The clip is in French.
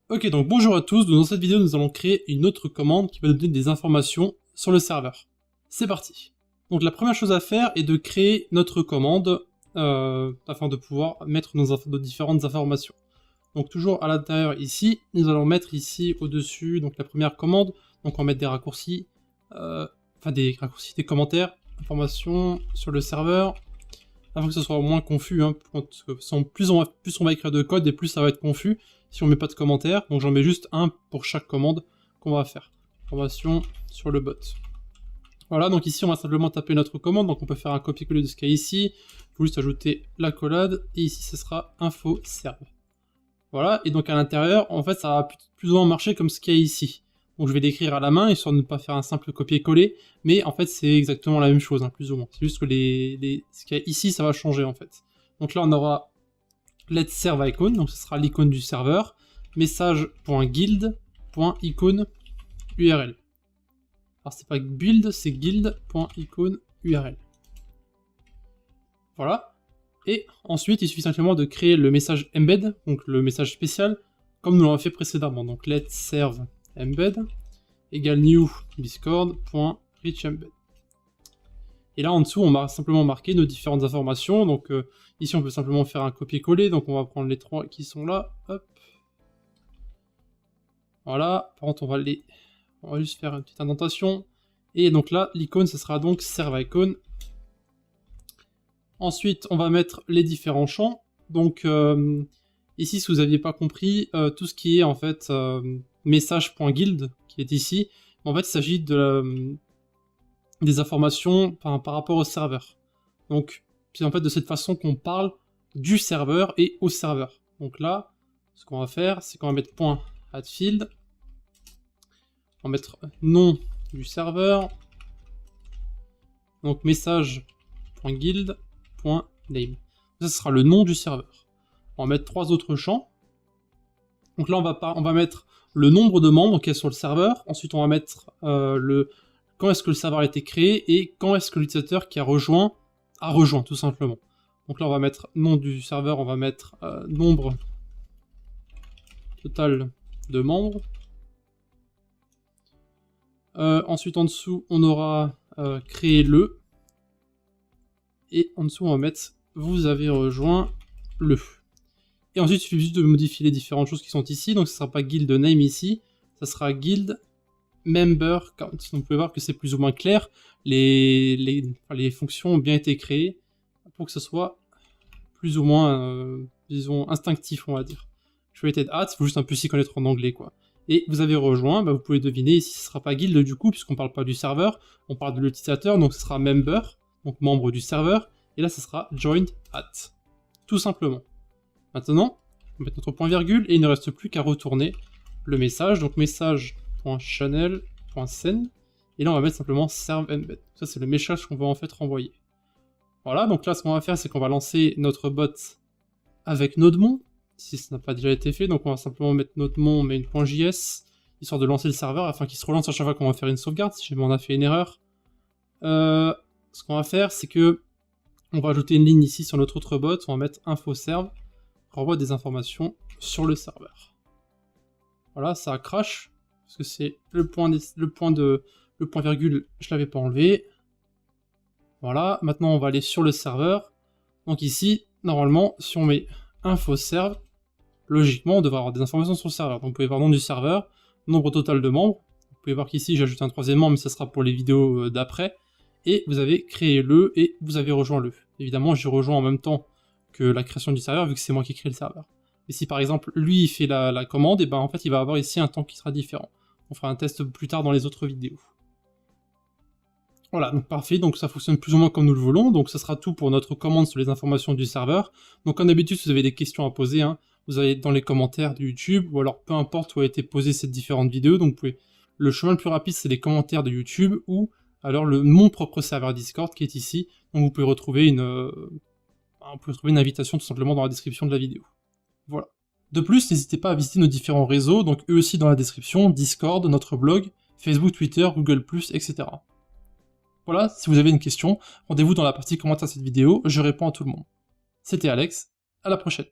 Ok, donc bonjour à tous, dans cette vidéo nous allons créer une autre commande qui va nous donner des informations sur le serveur. C'est parti. Donc la première chose à faire est de créer notre commande afin de pouvoir mettre nos différentes informations. Donc toujours à l'intérieur ici, nous allons mettre ici au-dessus donc la première commande, donc on va mettre des raccourcis, des commentaires, informations sur le serveur, afin que ce soit moins confus, hein, plus on va écrire de code et plus ça va être confus si on met pas de commentaires, donc j'en mets juste un pour chaque commande qu'on va faire. Information sur le bot. Voilà, donc ici on va simplement taper notre commande, donc on peut faire un copier-coller de ce qu'il y a ici, il faut juste ajouter l'accolade, et ici ce sera info serve. Voilà, et donc à l'intérieur, en fait ça va plus ou moins marcher comme ce qu'il y a ici. Donc je vais l'écrire à la main, histoire de ne pas faire un simple copier-coller, mais en fait c'est exactement la même chose, hein, plus ou moins. C'est juste que ce qu'il y a ici, ça va changer en fait. Donc là on aura let's serve icon, donc ce sera l'icône du serveur, message.guild.icône URL. Alors c'est pas build, c'est guild.icône URL. Voilà. Et ensuite, il suffit simplement de créer le message embed, donc le message spécial, comme nous l'avons fait précédemment. Donc let's serve embed égale new discord.reachEmbed. Et là en dessous, on va simplement marquer nos différentes informations. Donc ici, on peut simplement faire un copier-coller. Donc on va prendre les trois qui sont là. Hop. Voilà. Par contre, on va juste faire une petite indentation. Et donc là, l'icône, ce sera donc serve icon. Ensuite, on va mettre les différents champs. Donc ici, si vous n'aviez pas compris, tout ce qui est en fait message.guild qui est ici, en fait, il s'agit des informations par rapport au serveur. Donc, c'est en fait de cette façon qu'on parle du serveur et au serveur. Donc là, ce qu'on va faire, c'est qu'on va mettre .addField, on va mettre nom du serveur, donc message.guild. Name. Ça sera le nom du serveur. On va mettre trois autres champs. Donc là, on va mettre le nombre de membres qui est sur le serveur. Ensuite, on va mettre quand est-ce que le serveur a été créé et quand est-ce que l'utilisateur qui a rejoint tout simplement. Donc là, on va mettre nom du serveur, on va mettre nombre total de membres. Ensuite, en dessous, on aura créé le. Et en dessous, on va mettre « Vous avez rejoint le ». Et ensuite, il suffit juste de modifier les différentes choses qui sont ici. Donc, ce ne sera pas guild name ici, ça sera guild member count. Donc, vous pouvez voir que c'est plus ou moins clair. Les fonctions ont bien été créées pour que ce soit plus ou moins, disons, instinctif, on va dire. Created at, il faut juste un peu s'y connaître en anglais, quoi. Et vous avez rejoint, bah, vous pouvez deviner, ici, ce ne sera pas guild du coup, puisqu'on ne parle pas du serveur, on parle de l'utilisateur, donc ce sera member. Donc membre du serveur, et là ce sera joined at, tout simplement. Maintenant, on va mettre notre point virgule, et il ne reste plus qu'à retourner le message, donc message.channel.send, et là on va mettre simplement serve embed. Ça c'est le message qu'on va en fait renvoyer. Voilà, donc là ce qu'on va faire, c'est qu'on va lancer notre bot avec Nodemon, si ce n'a pas déjà été fait, donc on va simplement mettre Nodemon, mais une .js, histoire de lancer le serveur, afin qu'il se relance à chaque fois qu'on va faire une sauvegarde, si jamais on a fait une erreur. Ce qu'on va faire, c'est que on va ajouter une ligne ici sur notre autre bot, on va mettre info-serve, renvoie des informations sur le serveur. Voilà, ça crash, parce que c'est le point virgule, je l'avais pas enlevé. Voilà, maintenant on va aller sur le serveur. Donc ici, normalement, si on met info-serve, logiquement, on devrait avoir des informations sur le serveur. Donc vous pouvez voir nom du serveur, nombre total de membres. Vous pouvez voir qu'ici, j'ajoute un troisième membre, mais ça sera pour les vidéos d'après. Et vous avez créé le, et vous avez rejoint le. Évidemment, j'ai rejoint en même temps que la création du serveur, vu que c'est moi qui crée le serveur. Et si par exemple, lui, il fait la commande, et ben en fait, il va avoir ici un temps qui sera différent. On fera un test plus tard dans les autres vidéos. Voilà, donc parfait, donc ça fonctionne plus ou moins comme nous le voulons, donc ce sera tout pour notre commande sur les informations du serveur. Donc comme d'habitude, si vous avez des questions à poser, hein, vous allez dans les commentaires de YouTube, ou alors peu importe où a été posée cette différente vidéo, donc le chemin le plus rapide, c'est les commentaires de YouTube, ou alors mon propre serveur Discord qui est ici, donc vous pouvez retrouver une invitation tout simplement dans la description de la vidéo. Voilà. De plus, n'hésitez pas à visiter nos différents réseaux, donc eux aussi dans la description, Discord, notre blog, Facebook, Twitter, Google+, etc. Voilà, si vous avez une question, rendez-vous dans la partie commentaires de cette vidéo, je réponds à tout le monde. C'était Alex, à la prochaine.